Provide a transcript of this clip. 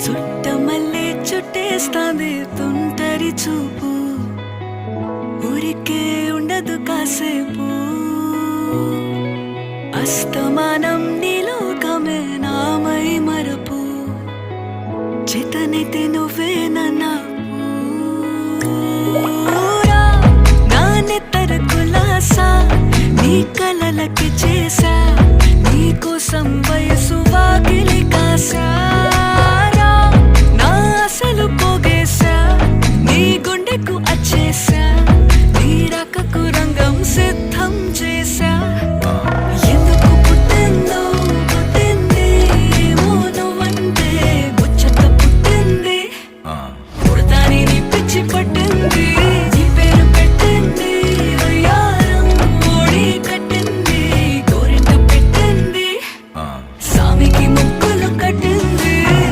చుట్టమల్లే చుట్టేస్తాంది తుంటరి చూపు, ఊరికే ఉండదు కాసేపు. అస్తమానం నీలోకమే నామై మరపు, చేతనైతే నువ్వే నాకు. నా నెత్తర కులాసా నీ కలలకి చేసా, నీ కోసం వయసు వాకిలి కాసా.